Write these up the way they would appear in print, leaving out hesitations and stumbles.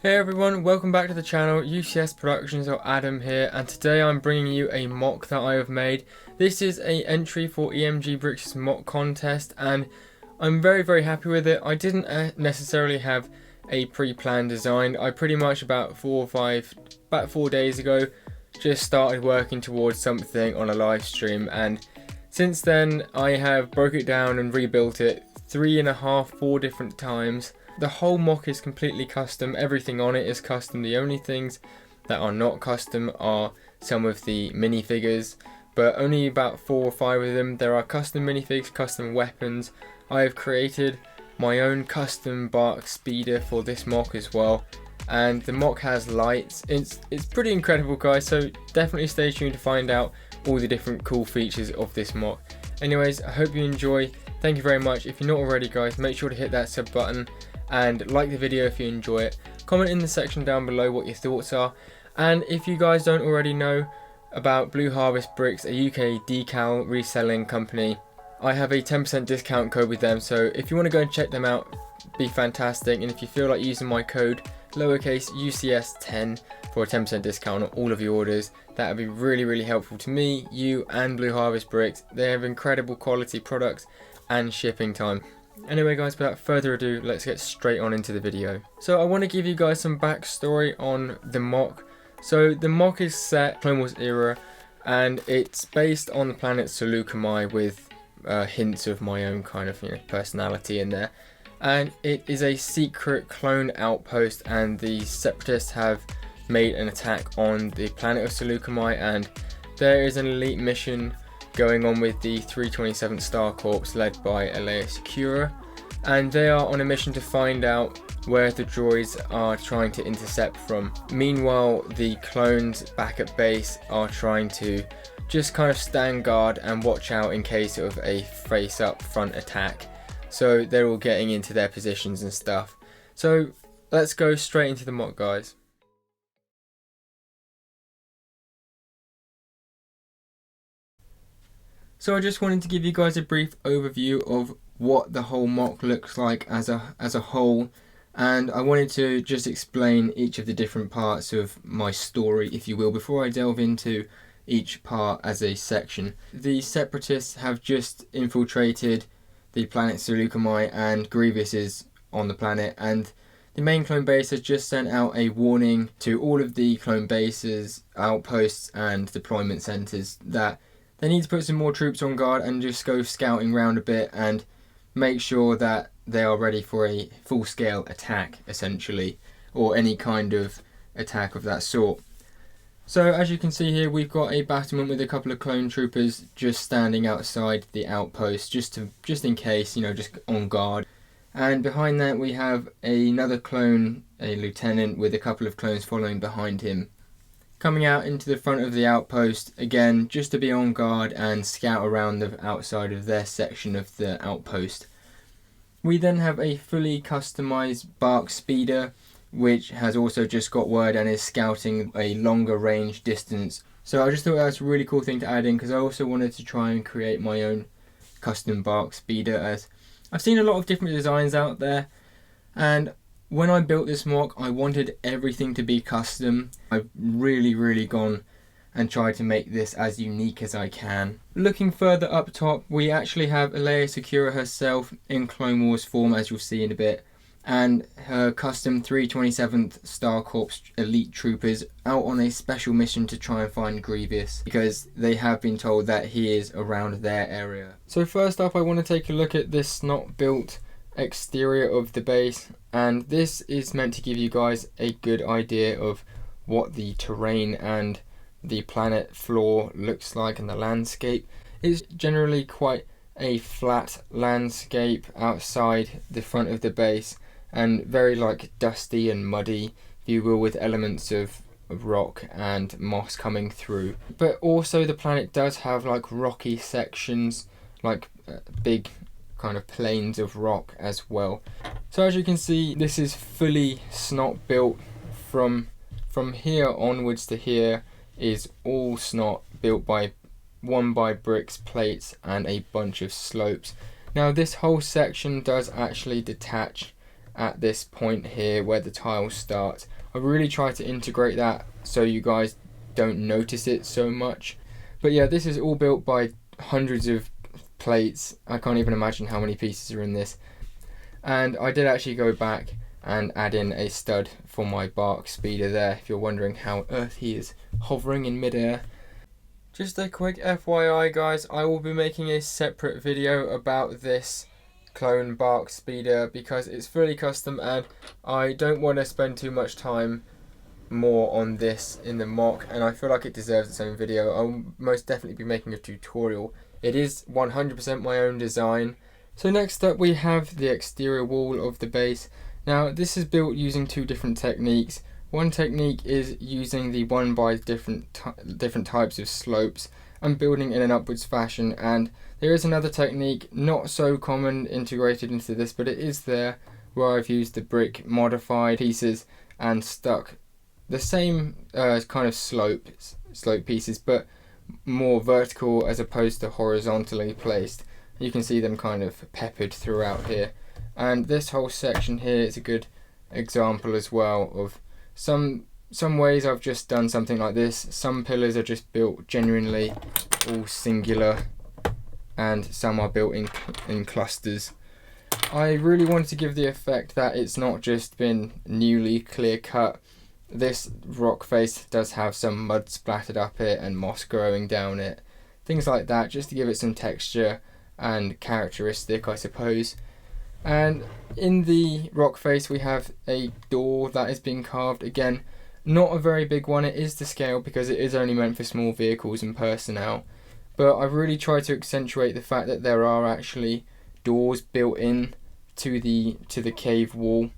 Hey everyone, welcome back to the channel. UCS Productions, or Adam here, and today I'm bringing you a mock that I have made. This is a entry for EMG Bricks' mock contest, and I'm very happy with it. I didn't necessarily have a pre-planned design. I pretty much about 4 days ago just started working towards something on a live stream, and since then I have broke it down and rebuilt it 4 different times. The whole mock is completely custom, everything on it is custom. The only things that are not custom are some of the minifigures, but only about 4 or 5 of them. There are custom minifigs, custom weapons. I have created my own custom bark speeder for this mock as well, and the mock has lights. It's pretty incredible, guys, so definitely stay tuned to find out all the different cool features of this mock. Anyways, I hope you enjoy. Thank you very much. If you're not already, guys, make sure to hit that sub button and like the video if you enjoy it. Comment in the section down below what your thoughts are, and if you guys don't already know about Blue Harvest Bricks, a UK decal reselling company, I have a 10% discount code with them, so if you want to go and check them out, be fantastic. And if you feel like using my code lowercase UCS10 for a 10% discount on all of your orders, that would be really helpful to me, you, and Blue Harvest Bricks. They have incredible quality products and shipping time. Anyway guys, without further ado, let's get straight on into the video. So I want to give you guys some backstory on the mock. So the mock is set Clone Wars era, and it's based on the planet Saleucami with hints of my own kind of personality in there. And it is a secret clone outpost, and the Separatists have made an attack on the planet of Saleucami, and there is an elite mission going on with the 327th Star Corps led by Aayla Secura, and they are on a mission to find out where the droids are trying to intercept from. Meanwhile, the clones back at base are trying to just kind of stand guard and watch out in case of a face-up front attack. So they're all getting into their positions and stuff. So let's go straight into the mock, guys. So I just wanted to give you guys a brief overview of what the whole mock looks like as a whole, and I wanted to just explain each of the different parts of my story, if you will, before I delve into each part as a section. The Separatists have just infiltrated the planet Saleucami, and Grievous is on the planet, and the main clone base has just sent out a warning to all of the clone bases, outposts and deployment centers that they need to put some more troops on guard and just go scouting around a bit and make sure that they are ready for a full-scale attack, essentially, or any kind of attack of that sort. So as you can see here, we've got a battlement with a couple of clone troopers just standing outside the outpost, just in case, just on guard. And behind that we have another clone, a lieutenant, with a couple of clones following behind him, coming out into the front of the outpost, again just to be on guard and scout around the outside of their section of the outpost. We then have a fully customized bark speeder, which has also just got word and is scouting a longer range distance. So I just thought that was a really cool thing to add in, because I also wanted to try and create my own custom bark speeder, as I've seen a lot of different designs out there, and when I built this mock, I wanted everything to be custom. I've really gone and tried to make this as unique as I can. Looking further up top, we actually have Aayla Secura herself in Clone Wars form, as you'll see in a bit, and her custom 327th Star Corps elite troopers out on a special mission to try and find Grievous, because they have been told that he is around their area. So first up, I want to take a look at this not built exterior of the base, and this is meant to give you guys a good idea of what the terrain and the planet floor looks like, and the landscape is generally quite a flat landscape outside the front of the base, and very dusty and muddy, if you will, with elements of rock and moss coming through. But also the planet does have rocky sections, big kind of plains of rock as well. So as you can see, this is fully snot built. From here onwards to here is all snot built by bricks, plates and a bunch of slopes. Now this whole section does actually detach at this point here where the tiles start I really try to integrate that so you guys don't notice it so much. But yeah, this is all built by hundreds of plates. I can't even imagine how many pieces are in this. And I did actually go back and add in a stud for my bark speeder there, if you're wondering how on earth he is hovering in midair. Just a quick FYI guys, I will be making a separate video about this clone bark speeder because it's fully custom and I don't want to spend too much time more on this in the MOC, and I feel like it deserves its own video. I'll most definitely be making a tutorial. It is 100% my own design. So next up we have the exterior wall of the base. Now this is built using two different techniques. One technique is using the one by different types of slopes and building in an upwards fashion, and there is another technique, not so common, integrated into this, but it is there, where I've used the brick modified pieces and stuck the same kind of slope pieces, but more vertical as opposed to horizontally placed. You can see them kind of peppered throughout here, and this whole section here is a good example as well of some ways I've just done something like this. Some pillars are just built genuinely all singular, and some are built in clusters. I really wanted to give the effect that it's not just been newly clear cut. This rock face does have some mud splattered up it and moss growing down it, things like that, just to give it some texture and characteristic, I suppose. And in the rock face we have a door that is being carved. Again, not a very big one, it is to scale because it is only meant for small vehicles and personnel, but I've really tried to accentuate the fact that there are actually doors built in to the cave wall.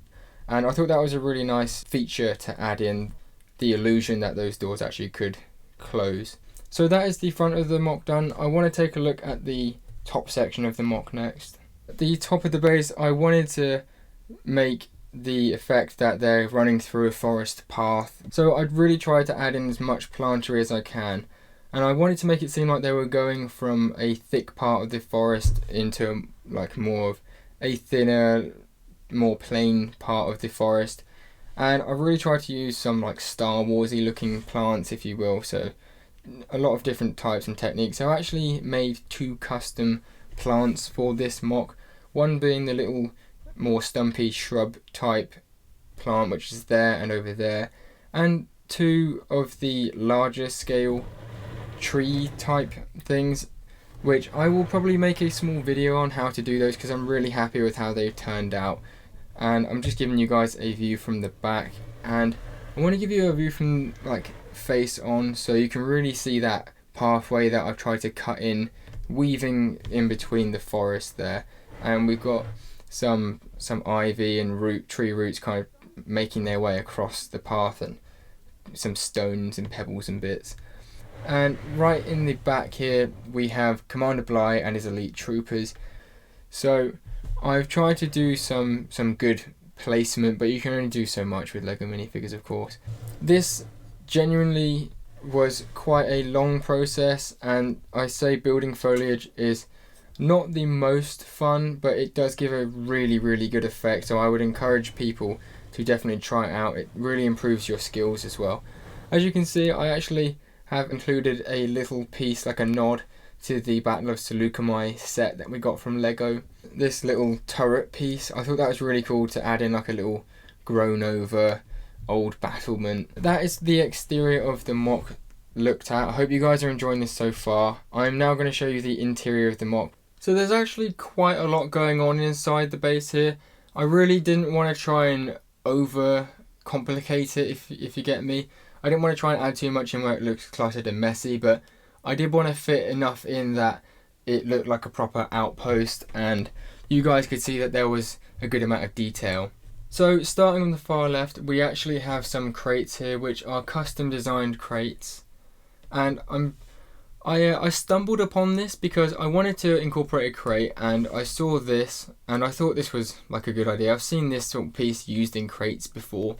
And I thought that was a really nice feature to add in, the illusion that those doors actually could close. So that is the front of the MOC done. I want to take a look at the top section of the MOC next. At the top of the base, I wanted to make the effect that they're running through a forest path. So I'd really try to add in as much plantery as I can. And I wanted to make it seem like they were going from a thick part of the forest into like more of a thinner, more plain part of the forest. And I really tried to use some like Star Warsy looking plants, if you will, so a lot of different types and techniques. I actually made two custom plants for this MOC, one being the little more stumpy shrub type plant which is there and over there, and two of the larger scale tree type things, which I will probably make a small video on how to do those because I'm really happy with how they've turned out. And I'm just giving you guys a view from the back, and I want to give you a view from like face on so you can really see that pathway that I've tried to cut in, weaving in between the forest there. And we've got some ivy and tree roots kind of making their way across the path, and some stones and pebbles and bits. And right in the back here we have Commander Bly and his elite troopers. So I've tried to do some good placement, but you can only do so much with LEGO minifigures, of course. This genuinely was quite a long process, and I say building foliage is not the most fun, but it does give a really good effect, so I would encourage people to definitely try it out. It really improves your skills as well. As you can see, I actually have included a little piece, like a nod to the Battle of Saleucami set that we got from LEGO. This little turret piece, I thought that was really cool to add in like a little grown over old battlement. That is the exterior of the MOC looked at. I hope you guys are enjoying this so far. I'm now going to show you the interior of the MOC. So there's actually quite a lot going on inside the base here. I really didn't want to try and over complicate it, if you get me. I didn't want to try and add too much in where it looks cluttered and messy, but I did want to fit enough in that it looked like a proper outpost and you guys could see that there was a good amount of detail. So starting on the far left, we actually have some crates here which are custom designed crates, and I stumbled upon this because I wanted to incorporate a crate, and I saw this and I thought this was like a good idea. I've seen this sort of piece used in crates before,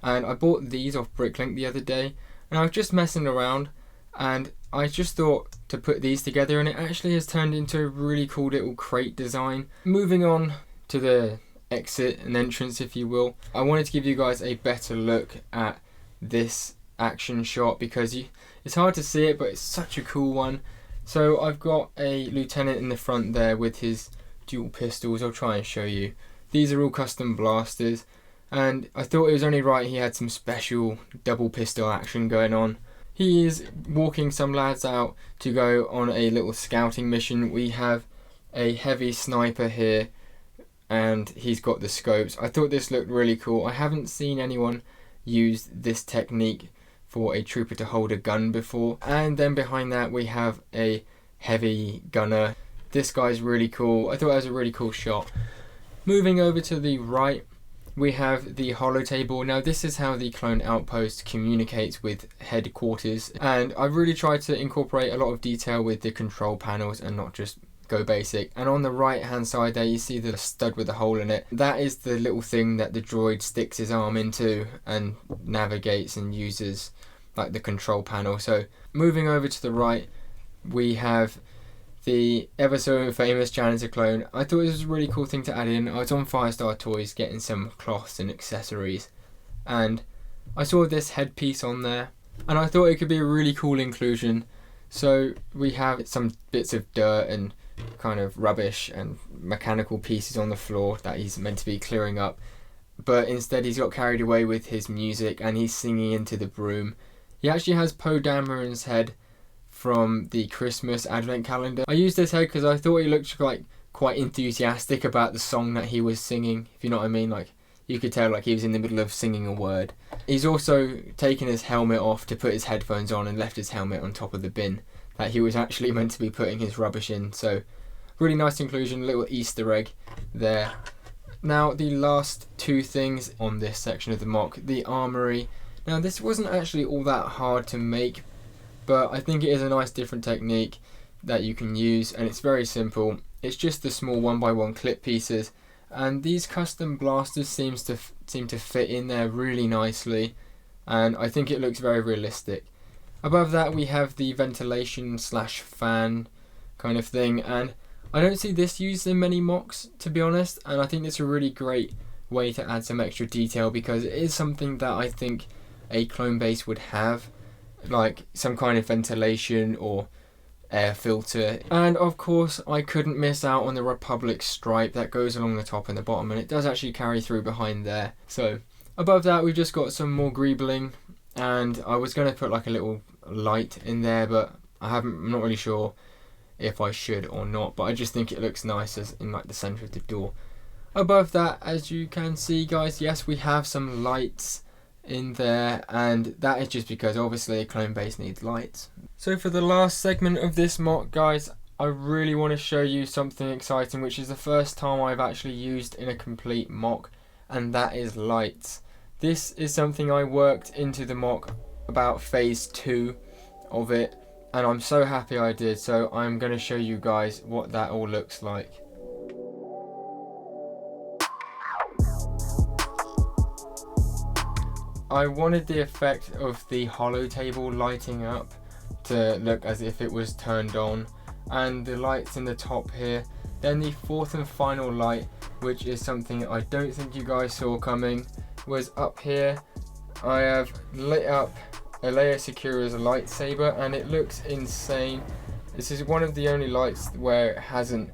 and I bought these off Bricklink the other day, and I was just messing around and I just thought to put these together, and it actually has turned into a really cool little crate design. Moving on to the exit and entrance, if you will. I wanted to give you guys a better look at this action shot because it's hard to see it, but it's such a cool one. So I've got a lieutenant in the front there with his dual pistols. I'll try and show you. These are all custom blasters, and I thought it was only right he had some special double pistol action going on. He is walking some lads out to go on a little scouting mission. We have a heavy sniper here, and he's got the scopes. I thought this looked really cool. I haven't seen anyone use this technique for a trooper to hold a gun before. And then behind that we have a heavy gunner. This guy's really cool. I thought that was a really cool shot. Moving over to the right, we have the holotable. Now this is how the clone outpost communicates with headquarters, and I've really tried to incorporate a lot of detail with the control panels and not just go basic. And on the right hand side there you see the stud with a hole in it. That is the little thing that the droid sticks his arm into and navigates and uses like the control panel. So moving over to the right, we have the ever so famous Janitor Clone. I thought this was a really cool thing to add in. I was on Firestar Toys getting some cloths and accessories, and I saw this headpiece on there, and I thought it could be a really cool inclusion. So we have some bits of dirt and kind of rubbish and mechanical pieces on the floor that he's meant to be clearing up, but instead he's got carried away with his music and he's singing into the broom. He actually has Poe Dameron's head from the Christmas advent calendar. I used this head because I thought he looked like quite enthusiastic about the song that he was singing, if you know what I mean. Like you could tell like he was in the middle of singing a word. He's also taken his helmet off to put his headphones on and left his helmet on top of the bin that he was actually meant to be putting his rubbish in. So really nice inclusion, little Easter egg there. Now the last two things on this section of the MOC, the Armory. Now this wasn't actually all that hard to make, but I think it is a nice different technique that you can use, and it's very simple. It's just the small 1x1 clip pieces, and these custom blasters seem to fit in there really nicely, and I think it looks very realistic. Above that we have the ventilation slash fan kind of thing, and I don't see this used in many MOCs, to be honest, and I think it's a really great way to add some extra detail because it is something that I think a clone base would have, like some kind of ventilation or air filter. And of course I couldn't miss out on the Republic stripe that goes along the top and the bottom, and it does actually carry through behind there. So above that we've just got some more greebling, and I was going to put like a little light in there, but I'm not really sure if I should or not, but I just think it looks nice as in like the center of the door. Above that, as you can see guys, yes, we have some lights in there, and that is just because obviously a clone base needs lights. So for the last segment of this MOC guys, I really want to show you something exciting, which is the first time I've actually used in a complete MOC, and that is lights. This is something I worked into the MOC about phase 2 of it, and I'm so happy I did. So I'm going to show you guys what that all looks like. I wanted the effect of the holotable lighting up to look as if it was turned on, and the lights in the top here. Then the fourth and final light, which is something I don't think you guys saw coming, was up here. I have lit up Aayla Secura's lightsaber, and it looks insane. This is one of the only lights where it hasn't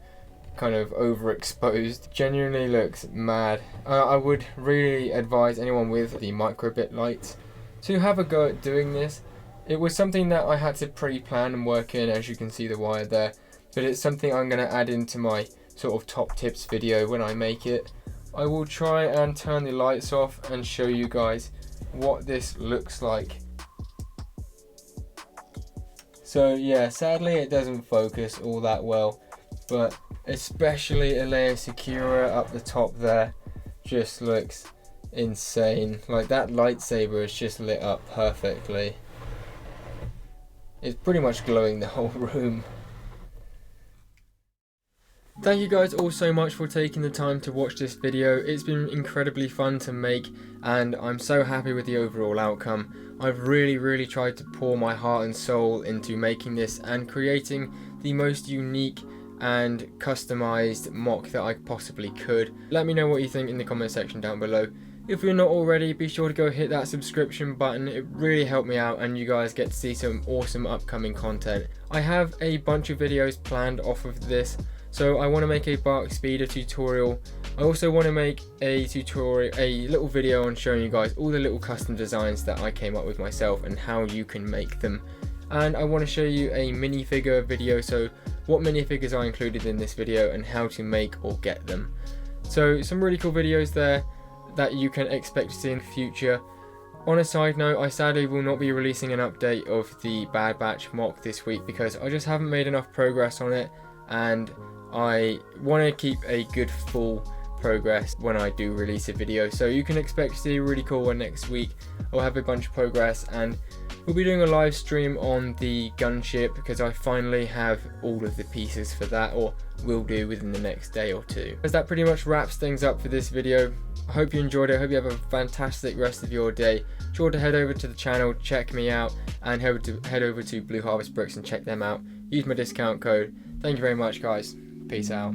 kind of overexposed. Genuinely looks mad. I would really advise anyone with the microbit lights to have a go at doing this. It was something that I had to pre-plan and work in, as you can see the wire there, but it's something I'm going to add into my sort of top tips video when I make it. I will try and turn the lights off and show you guys what this looks like. So yeah, sadly it doesn't focus all that well, but especially Aayla Secura up the top there just looks insane. Like that lightsaber is just lit up perfectly. It's pretty much glowing the whole room. Thank you guys all so much for taking the time to watch this video. It's been incredibly fun to make, and I'm so happy with the overall outcome. I've really tried to pour my heart and soul into making this and creating the most unique and customized MOC that I possibly could. Let me know what you think in the comment section down below. If you're not already, be sure to go hit that subscription button. It really helped me out and you guys get to see some awesome upcoming content. I have a bunch of videos planned off of this. So I want to make a bark speeder tutorial. I also want to make a little video on showing you guys all the little custom designs that I came up with myself and how you can make them. And I want to show you a minifigure video, so what minifigures I included in this video and how to make or get them. So some really cool videos there that you can expect to see in the future. On a side note, I sadly will not be releasing an update of the Bad Batch MOC this week because I just haven't made enough progress on it, and I want to keep a good full progress when I do release a video. So you can expect to see a really cool one next week. I'll have a bunch of progress and we'll be doing a live stream on the gunship because I finally have all of the pieces for that, or will do within the next day or two. As that pretty much wraps things up for this video. I hope you enjoyed it. I hope you have a fantastic rest of your day. Be sure to head over to the channel, check me out, and head over to Blue Harvest Bricks and check them out. Use my discount code. Thank you very much, guys. Peace out.